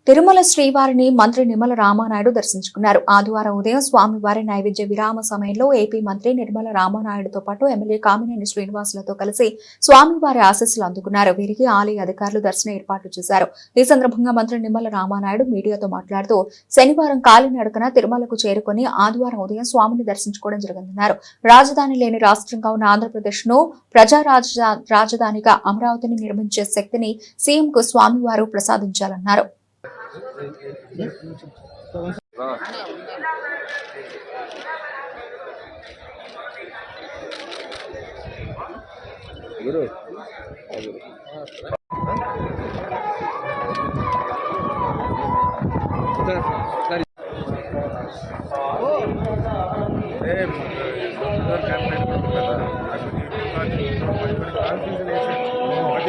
తిరుమల శ్రీవారిని మంత్రి నిమ్మల రామానాయుడు దర్శించుకున్నారు. ఆదివారం ఉదయం స్వామివారి నైవేద్య విరామ సమయంలో ఏపీ మంత్రి నిర్మల రామానాయుడుతో పాటు ఎమ్మెల్యే కామినేని శ్రీనివాసులతో కలిసి స్వామివారి ఆశీస్సులు అందుకున్నారు. వీరికి ఆలయ అధికారులు దర్శన ఏర్పాట్లు చేశారు. ఈ సందర్భంగా మంత్రి నిమ్మల రామానాయుడు మీడియాతో మాట్లాడుతూ శనివారం కాలినడకన తిరుమలకు చేరుకుని ఆదివారం ఉదయం స్వామిని దర్శించుకోవడం జరిగిందన్నారు. రాజధాని లేని రాష్ట్రంగా ఉన్న ఆంధ్రప్రదేశ్ ను ప్రజా రాజధానిగా అమరావతిని నిర్మించే శక్తిని సీఎంకు స్వామివారు ప్రసాదించాలన్నారు.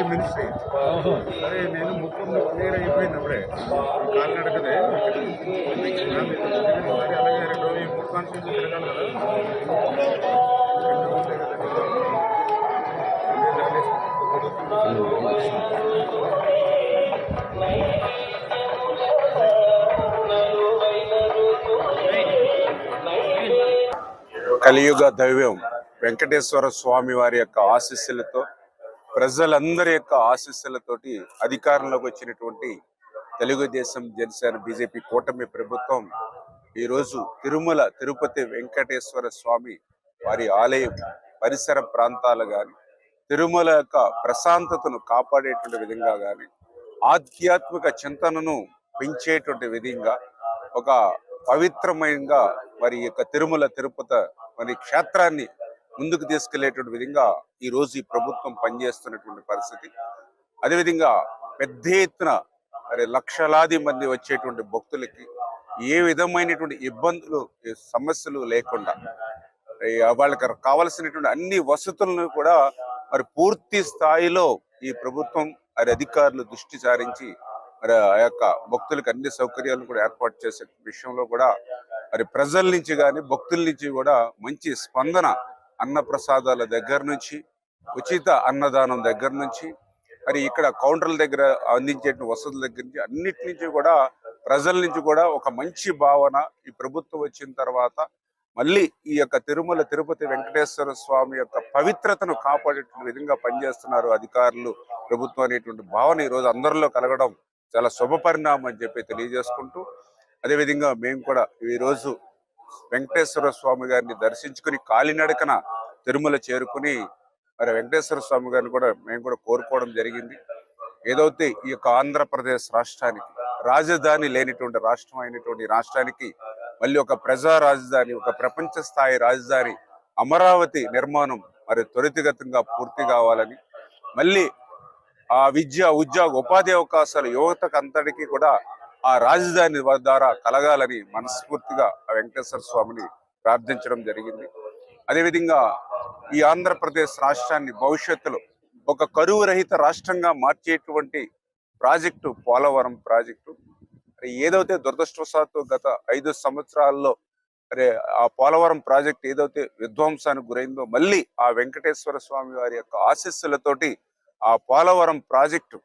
మినిస్ట్రీ సరే నేను ముఖ్యంగా క్లియర్ అయిపోయినప్పుడే కాలినడకదే అలాగే 2 రోజులు 3 కాన్స్టిట్యూన్సీ తిరగాలి కదా. కలియుగ దైవం వెంకటేశ్వర స్వామి వారి యొక్క ఆశీస్సులతో ప్రజలందరి యొక్క ఆశీస్సులతోటి అధికారంలోకి వచ్చినటువంటి తెలుగుదేశం జనసేన బీజేపీ కూటమి ప్రభుత్వం ఈరోజు తిరుమల తిరుపతి వెంకటేశ్వర స్వామి వారి ఆలయం పరిసర ప్రాంతాలు కానీ తిరుమల యొక్క ప్రశాంతతను కాపాడేటువంటి విధంగా కానీ ఆధ్యాత్మిక చింతనను పెంచేటువంటి విధంగా ఒక పవిత్రమైనగా మరి యొక్క తిరుమల తిరుపతి మరి క్షేత్రాన్ని ముందుకు తీసుకెళ్లేటువంటి విధంగా ఈ రోజు ఈ ప్రభుత్వం పనిచేస్తున్నటువంటి పరిస్థితి. అదేవిధంగా పెద్ద ఎత్తున మరి లక్షలాది మంది వచ్చేటువంటి భక్తులకి ఏ విధమైనటువంటి ఇబ్బందులు సమస్యలు లేకుండా వాళ్ళకి కావలసినటువంటి అన్ని వసతులను కూడా మరి పూర్తి స్థాయిలో ఈ ప్రభుత్వం మరి అధికారులు దృష్టి సారించి మరి ఆ యొక్క భక్తులకు అన్ని సౌకర్యాలను కూడా ఏర్పాటు చేసే విషయంలో కూడా మరి ప్రజల నుంచి కానీ భక్తుల నుంచి కూడా మంచి స్పందన, అన్న ప్రసాదాల దగ్గర నుంచి ఉచిత అన్నదానం దగ్గర నుంచి మరి ఇక్కడ కౌంటర్ల దగ్గర అందించే వసతుల దగ్గర నుంచి అన్నిటి నుంచి కూడా ప్రజల నుంచి కూడా ఒక మంచి భావన ఈ ప్రభుత్వం వచ్చిన తర్వాత మళ్ళీ ఈ యొక్క తిరుమల తిరుపతి వెంకటేశ్వర స్వామి యొక్క పవిత్రతను కాపాడేటువంటి విధంగా పనిచేస్తున్నారు అధికారులు, ప్రభుత్వం అనేటువంటి భావన ఈరోజు అందరిలో కలగడం చాలా శుభ పరిణామం అని చెప్పి తెలియజేసుకుంటూ, అదేవిధంగా మేము కూడా ఈరోజు వెంకటేశ్వర స్వామి గారిని దర్శించుకుని కాలినడకన తిరుమల చేరుకుని మరి వెంకటేశ్వర స్వామి గారిని కూడా మేము కూడా కోరుకోవడం జరిగింది. ఏదైతే ఈ యొక్క ఆంధ్రప్రదేశ్ రాష్ట్రానికి రాజధాని లేనిటువంటి రాష్ట్రం అయినటువంటి రాష్ట్రానికి మళ్ళీ ఒక ప్రజా రాజధాని, ఒక ప్రపంచ స్థాయి రాజధాని అమరావతి నిర్మాణం మరి త్వరితగతంగా పూర్తి కావాలని, మళ్ళీ ఆ విద్య ఉద్యోగ ఉపాధి అవకాశాలు యువతకు అంతటికీ కూడా ఆ రాజధాని ద్వారా కలగాలని మనస్ఫూర్తిగా ఆ వెంకటేశ్వర స్వామిని ప్రార్థించడం జరిగింది. అదేవిధంగా ఈ ఆంధ్రప్రదేశ్ రాష్ట్రాన్ని భవిష్యత్తులో ఒక కరువు రహిత రాష్ట్రంగా మార్చేటువంటి ప్రాజెక్టు పోలవరం ప్రాజెక్టు ఏదైతే దురదృష్టవశాత్తు గత 5 సంవత్సరాల్లో ఆ పోలవరం ప్రాజెక్టు ఏదైతే విధ్వంసానికి గురైందో మళ్ళీ ఆ వెంకటేశ్వర స్వామి వారి యొక్క ఆశీస్సులతోటి ఆ పోలవరం ప్రాజెక్టు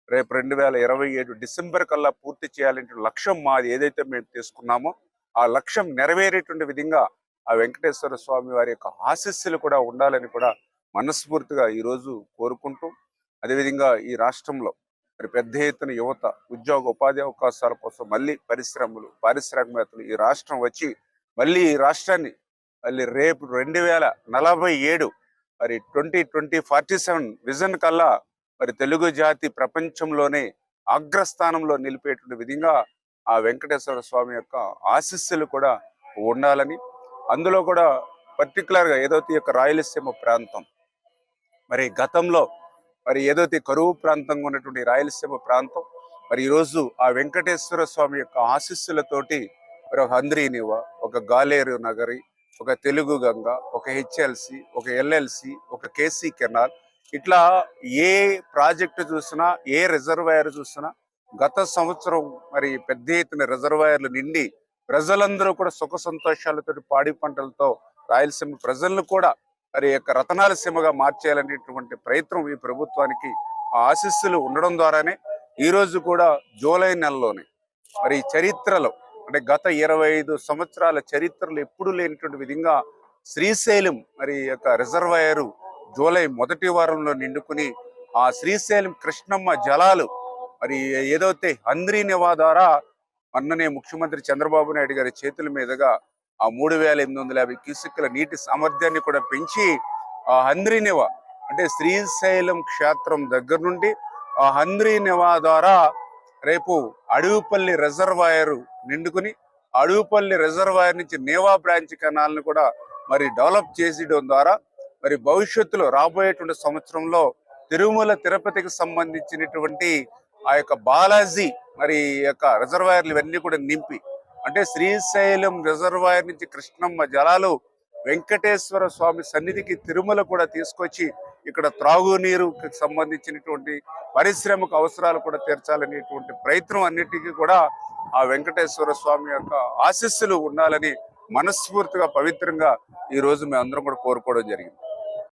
రేపు 2027 డిసెంబర్ కల్లా పూర్తి చేయాలంటే లక్ష్యం మాది ఏదైతే మేము తీసుకున్నామో ఆ లక్ష్యం నెరవేరేటువంటి విధంగా ఆ వెంకటేశ్వర స్వామి వారి యొక్క ఆశీస్సులు కూడా ఉండాలని కూడా మనస్ఫూర్తిగా ఈరోజు కోరుకుంటూ, అదేవిధంగా ఈ రాష్ట్రంలో మరి పెద్ద ఎత్తున యువత ఉద్యోగ ఉపాధి అవకాశాల కోసం మళ్ళీ పరిశ్రమలు పారిశ్రామికవేత్తలు ఈ రాష్ట్రం వచ్చి మళ్ళీ ఈ రాష్ట్రాన్ని మళ్ళీ రేపు 2047 మరి 2047 విజన్ కల్లా మరి తెలుగు జాతి ప్రపంచంలోనే అగ్రస్థానంలో నిలిపేటువంటి విధంగా ఆ వెంకటేశ్వర స్వామి యొక్క ఆశీస్సులు కూడా ఉండాలని, అందులో కూడా పర్టికులర్గా ఏదైతే యొక్క రాయలసీమ ప్రాంతం మరి గతంలో మరి ఏదైతే కరువు ప్రాంతంగా ఉన్నటువంటి రాయలసీమ ప్రాంతం మరి ఈరోజు ఆ వెంకటేశ్వర స్వామి యొక్క ఆశీస్సులతోటి మరి ఒక హంద్రీనివ, ఒక గాలేరు నగరి, ఒక తెలుగు గంగ, ఒక హెచ్ఎల్సి, ఒక ఎల్ఎల్సి, ఒక కేసీ కెనాల్, ఇట్లా ఏ ప్రాజెక్టు చూసినా ఏ రిజర్వాయర్ చూసినా గత సంవత్సరం మరి పెద్ద ఎత్తున రిజర్వాయర్లు నిండి ప్రజలందరూ కూడా సుఖ సంతోషాలతో పాడి పంటలతో రాయలసీమ ప్రజలను కూడా మరి యొక్క రతనాల సీమగా మార్చేయాలనేటువంటి ప్రయత్నం ఈ ప్రభుత్వానికి ఆశీస్సులు ఉండడం ద్వారానే ఈ రోజు కూడా జూలై నెలలోనే మరి చరిత్రలో అంటే గత 25 సంవత్సరాల చరిత్రలో ఎప్పుడు లేనటువంటి విధంగా శ్రీశైలం మరి యొక్క రిజర్వాయర్ జూలై మొదటి వారంలో నిండుకుని ఆ శ్రీశైలం కృష్ణమ్మ జలాలు మరి ఏదైతే హంద్రీ నివా ద్వారా మొన్ననే ముఖ్యమంత్రి చంద్రబాబు నాయుడు గారి చేతుల మీదుగా ఆ 3850 క్యూసెక్కుల నీటి సామర్థ్యాన్ని కూడా పెంచి ఆ హంద్రీ నివా అంటే శ్రీశైలం క్షేత్రం దగ్గర నుండి ఆ హంద్రీ నివా ద్వారా రేపు అడవిపల్లి రిజర్వాయర్ నిండుకుని అడవిపల్లి రిజర్వాయర్ నుంచి నేవా బ్రాంచ్ కెనాల్ని కూడా మరి డెవలప్ చేసేయడం ద్వారా మరి భవిష్యత్తులో రాబోయేటువంటి సంవత్సరంలో తిరుమల తిరుపతికి సంబంధించినటువంటి ఆ యొక్క బాలాజీ మరి యొక్క రిజర్వాయర్లు ఇవన్నీ కూడా నింపి అంటే శ్రీశైలం రిజర్వాయర్ నుంచి కృష్ణమ్మ జలాలు వెంకటేశ్వర స్వామి సన్నిధికి తిరుమల కూడా తీసుకొచ్చి ఇక్కడ త్రాగునీరుకి సంబంధించినటువంటి పరిశ్రమకు అవసరాలు కూడా తీర్చాలనేటువంటి ప్రయత్నం అన్నిటికీ కూడా ఆ వెంకటేశ్వర స్వామి యొక్క ఆశీస్సులు ఉండాలని మనస్ఫూర్తిగా పవిత్రంగా ఈ రోజు మేము అందరం కూడా కోరుకోవడం జరిగింది.